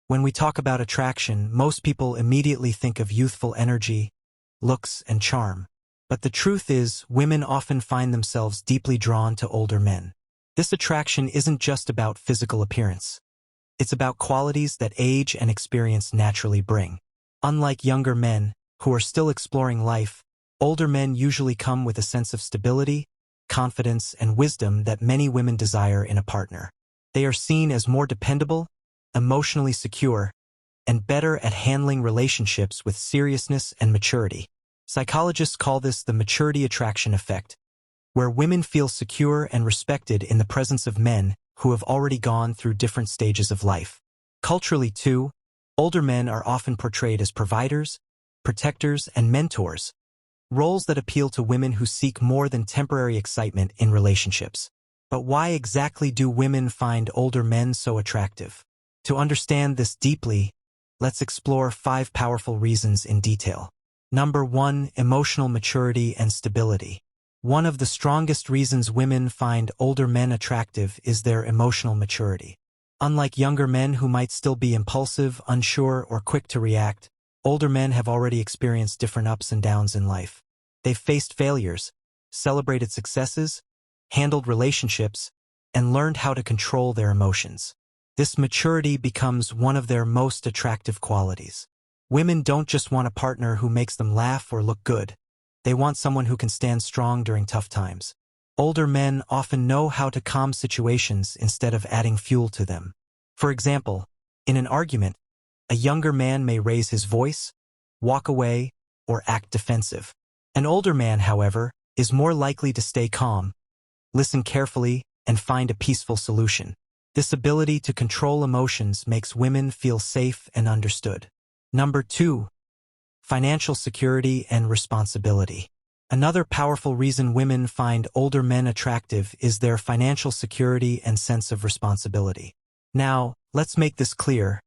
When we talk about attraction, most people immediately think of youthful energy, looks, and charm. But the truth is, women often find themselves deeply drawn to older men. This attraction isn't just about physical appearance. It's about qualities that age and experience naturally bring. Unlike younger men, who are still exploring life, older men usually come with a sense of stability, confidence, and wisdom that many women desire in a partner. They are seen as more dependable, emotionally secure, and better at handling relationships with seriousness and maturity. Psychologists call this the maturity attraction effect, where women feel secure and respected in the presence of men who have already gone through different stages of life. Culturally, too, older men are often portrayed as providers, protectors, and mentors, roles that appeal to women who seek more than temporary excitement in relationships. But why exactly do women find older men so attractive? To understand this deeply, let's explore 5 powerful reasons in detail. Number 1. Emotional maturity and stability. One of the strongest reasons women find older men attractive is their emotional maturity. Unlike younger men who might still be impulsive, unsure, or quick to react, older men have already experienced different ups and downs in life. They've faced failures, celebrated successes, handled relationships, and learned how to control their emotions. This maturity becomes one of their most attractive qualities. Women don't just want a partner who makes them laugh or look good. They want someone who can stand strong during tough times. Older men often know how to calm situations instead of adding fuel to them. For example, in an argument, a younger man may raise his voice, walk away, or act defensive. An older man, however, is more likely to stay calm, listen carefully, and find a peaceful solution. This ability to control emotions makes women feel safe and understood. Number 2. Financial security and responsibility. Another powerful reason women find older men attractive is their financial security and sense of responsibility. Now, let's make this clear.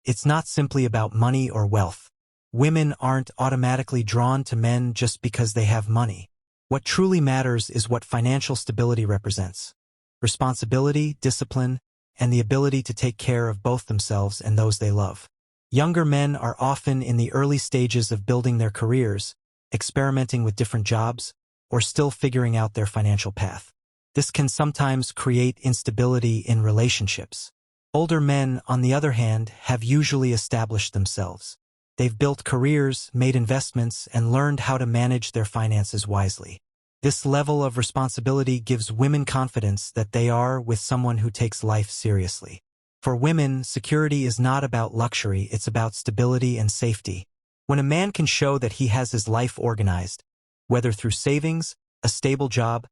It's not simply about money or wealth. Women aren't automatically drawn to men just because they have money. What truly matters is what financial stability represents. Responsibility, discipline, and the ability to take care of both themselves and those they love. Younger men are often in the early stages of building their careers, experimenting with different jobs, or still figuring out their financial path. This can sometimes create instability in relationships. Older men, on the other hand, have usually established themselves. They've built careers, made investments, and learned how to manage their finances wisely. This level of responsibility gives women confidence that they are with someone who takes life seriously. For women, security is not about luxury, it's about stability and safety. When a man can show that he has his life organized, whether through savings, a stable job,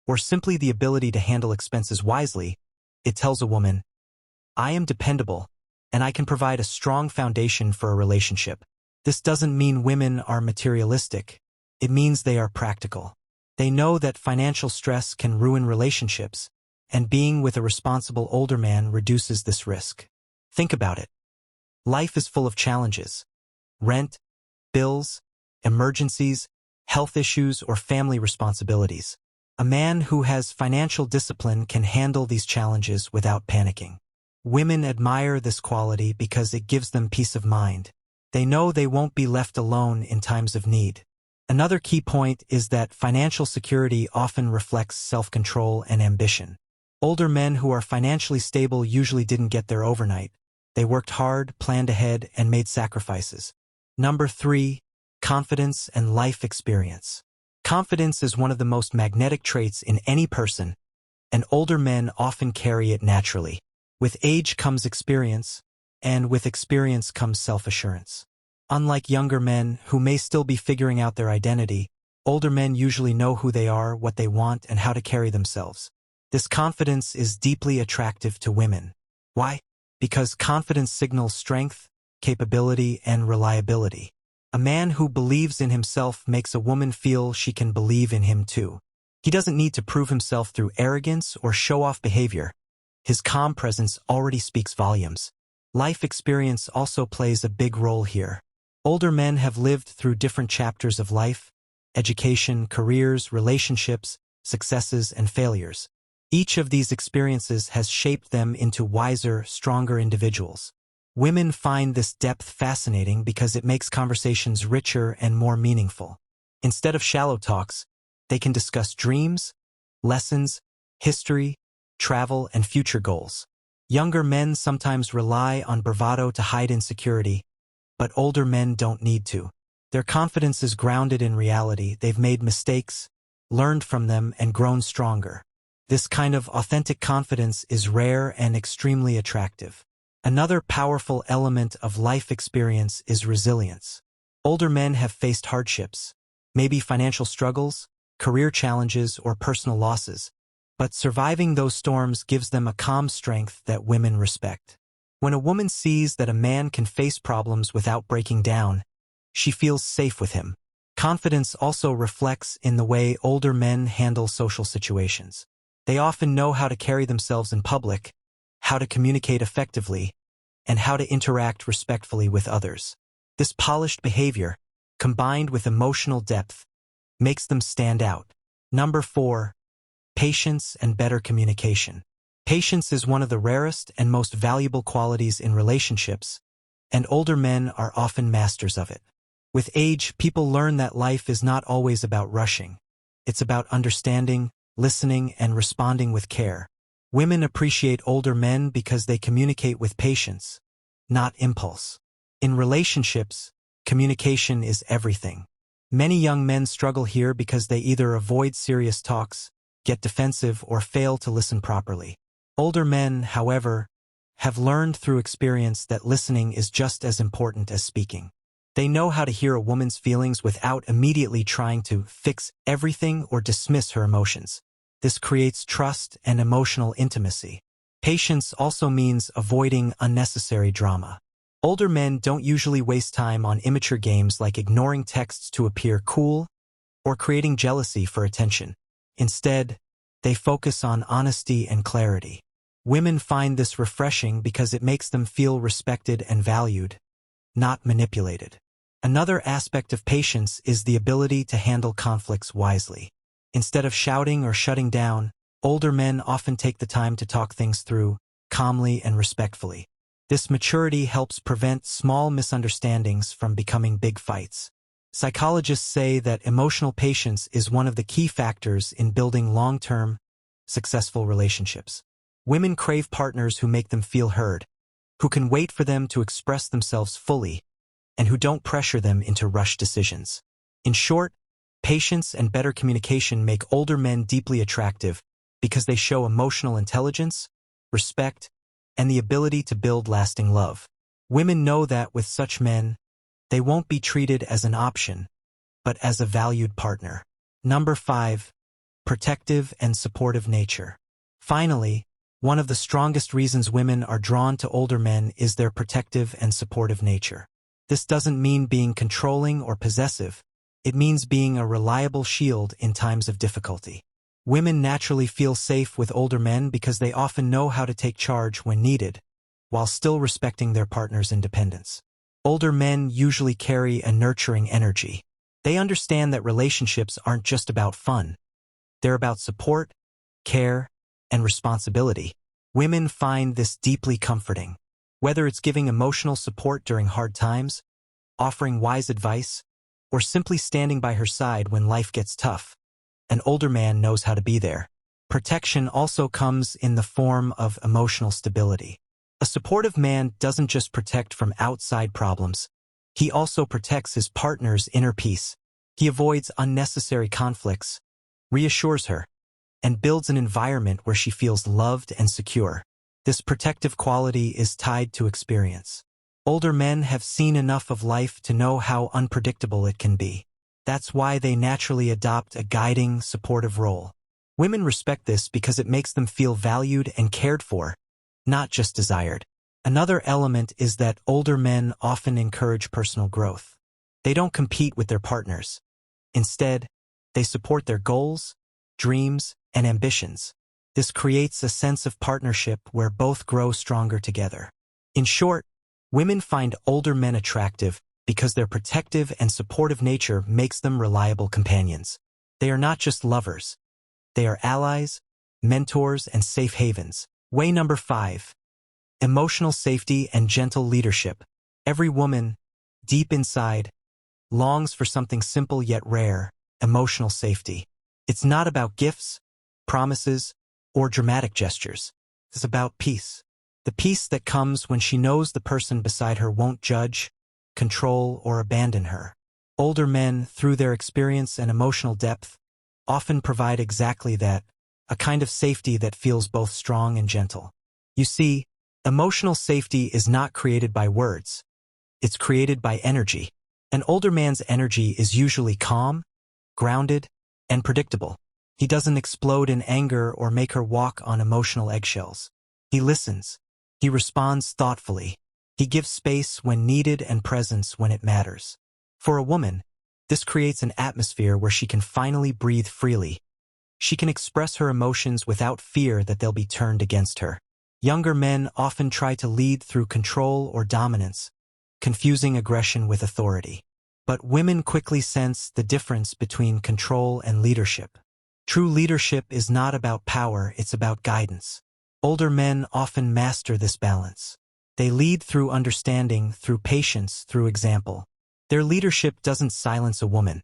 or simply the ability to handle expenses wisely, it tells a woman, "I am dependable, and I can provide a strong foundation for a relationship." This doesn't mean women are materialistic. It means they are practical. They know that financial stress can ruin relationships, and being with a responsible older man reduces this risk. Think about it. Life is full of challenges. Rent, bills, emergencies, health issues, or family responsibilities. A man who has financial discipline can handle these challenges without panicking. Women admire this quality because it gives them peace of mind. They know they won't be left alone in times of need. Another key point is that financial security often reflects self-control and ambition. Older men who are financially stable usually didn't get there overnight. They worked hard, planned ahead, and made sacrifices. Number 3. Confidence and life experience. Confidence is one of the most magnetic traits in any person, and older men often carry it naturally. With age comes experience, and with experience comes self-assurance. Unlike younger men, who may still be figuring out their identity, older men usually know who they are, what they want, and how to carry themselves. This confidence is deeply attractive to women. Why? Because confidence signals strength, capability, and reliability. A man who believes in himself makes a woman feel she can believe in him too. He doesn't need to prove himself through arrogance or show-off behavior. His calm presence already speaks volumes. Life experience also plays a big role here. Older men have lived through different chapters of life: education, careers, relationships, successes, and failures. Each of these experiences has shaped them into wiser, stronger individuals. Women find this depth fascinating because it makes conversations richer and more meaningful. Instead of shallow talks, they can discuss dreams, lessons, history, travel, and future goals. Younger men sometimes rely on bravado to hide insecurity, but older men don't need to. Their confidence is grounded in reality. They've made mistakes, learned from them, and grown stronger. This kind of authentic confidence is rare and extremely attractive. Another powerful element of life experience is resilience. Older men have faced hardships, maybe financial struggles, career challenges, or personal losses, but surviving those storms gives them a calm strength that women respect. When a woman sees that a man can face problems without breaking down, she feels safe with him. Confidence also reflects in the way older men handle social situations. They often know how to carry themselves in public, how to communicate effectively, and how to interact respectfully with others. This polished behavior, combined with emotional depth, makes them stand out. Number 4. Patience and better communication. Patience is one of the rarest and most valuable qualities in relationships, and older men are often masters of it. With age, people learn that life is not always about rushing. It's about understanding, listening, and responding with care. Women appreciate older men because they communicate with patience, not impulse. In relationships, communication is everything. Many young men struggle here because they either avoid serious talks, get defensive, or fail to listen properly. Older men, however, have learned through experience that listening is just as important as speaking. They know how to hear a woman's feelings without immediately trying to fix everything or dismiss her emotions. This creates trust and emotional intimacy. Patience also means avoiding unnecessary drama. Older men don't usually waste time on immature games like ignoring texts to appear cool or creating jealousy for attention. Instead, they focus on honesty and clarity. Women find this refreshing because it makes them feel respected and valued, not manipulated. Another aspect of patience is the ability to handle conflicts wisely. Instead of shouting or shutting down, older men often take the time to talk things through, calmly and respectfully. This maturity helps prevent small misunderstandings from becoming big fights. Psychologists say that emotional patience is one of the key factors in building long-term, successful relationships. Women crave partners who make them feel heard, who can wait for them to express themselves fully, and who don't pressure them into rushed decisions. In short, patience and better communication make older men deeply attractive because they show emotional intelligence, respect, and the ability to build lasting love. Women know that with such men, they won't be treated as an option, but as a valued partner. Number 5. Protective and supportive nature. Finally, one of the strongest reasons women are drawn to older men is their protective and supportive nature. This doesn't mean being controlling or possessive. It means being a reliable shield in times of difficulty. Women naturally feel safe with older men because they often know how to take charge when needed, while still respecting their partner's independence. Older men usually carry a nurturing energy. They understand that relationships aren't just about fun. They're about support, care, and responsibility. Women find this deeply comforting. Whether it's giving emotional support during hard times, offering wise advice, or simply standing by her side when life gets tough, an older man knows how to be there. Protection also comes in the form of emotional stability. A supportive man doesn't just protect from outside problems. He also protects his partner's inner peace. He avoids unnecessary conflicts, reassures her, and builds an environment where she feels loved and secure. This protective quality is tied to experience. Older men have seen enough of life to know how unpredictable it can be. That's why they naturally adopt a guiding, supportive role. Women respect this because it makes them feel valued and cared for, not just desired. Another element is that older men often encourage personal growth. They don't compete with their partners. Instead, they support their goals, dreams, and ambitions. This creates a sense of partnership where both grow stronger together. In short, women find older men attractive because their protective and supportive nature makes them reliable companions. They are not just lovers. They are allies, mentors, and safe havens. Way number 5. emotional safety and gentle leadership. Every woman, deep inside, longs for something simple yet rare, emotional safety. It's not about gifts, promises, or dramatic gestures. It's about peace. The peace that comes when she knows the person beside her won't judge, control, or abandon her. Older men, through their experience and emotional depth, often provide exactly that, a kind of safety that feels both strong and gentle. You see, emotional safety is not created by words. It's created by energy. An older man's energy is usually calm, grounded, and predictable. He doesn't explode in anger or make her walk on emotional eggshells. He listens. He responds thoughtfully. He gives space when needed and presence when it matters. For a woman, this creates an atmosphere where she can finally breathe freely. She can express her emotions without fear that they'll be turned against her. Younger men often try to lead through control or dominance, confusing aggression with authority. But women quickly sense the difference between control and leadership. True leadership is not about power, it's about guidance. Older men often master this balance. They lead through understanding, through patience, through example. Their leadership doesn't silence a woman.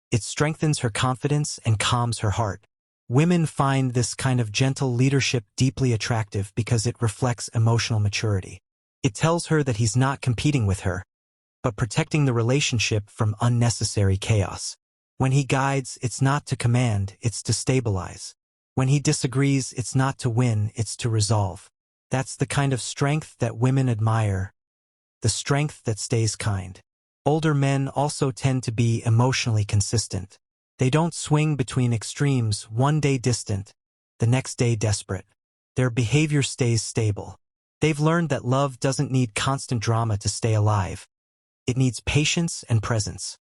It strengthens her confidence and calms her heart. Women find this kind of gentle leadership deeply attractive because it reflects emotional maturity. It tells her that he's not competing with her, but protecting the relationship from unnecessary chaos. When he guides, it's not to command, it's to stabilize. When he disagrees, it's not to win, it's to resolve. That's the kind of strength that women admire, the strength that stays kind. Older men also tend to be emotionally consistent. They don't swing between extremes, one day distant, the next day desperate. Their behavior stays stable. They've learned that love doesn't need constant drama to stay alive. It needs patience and presence.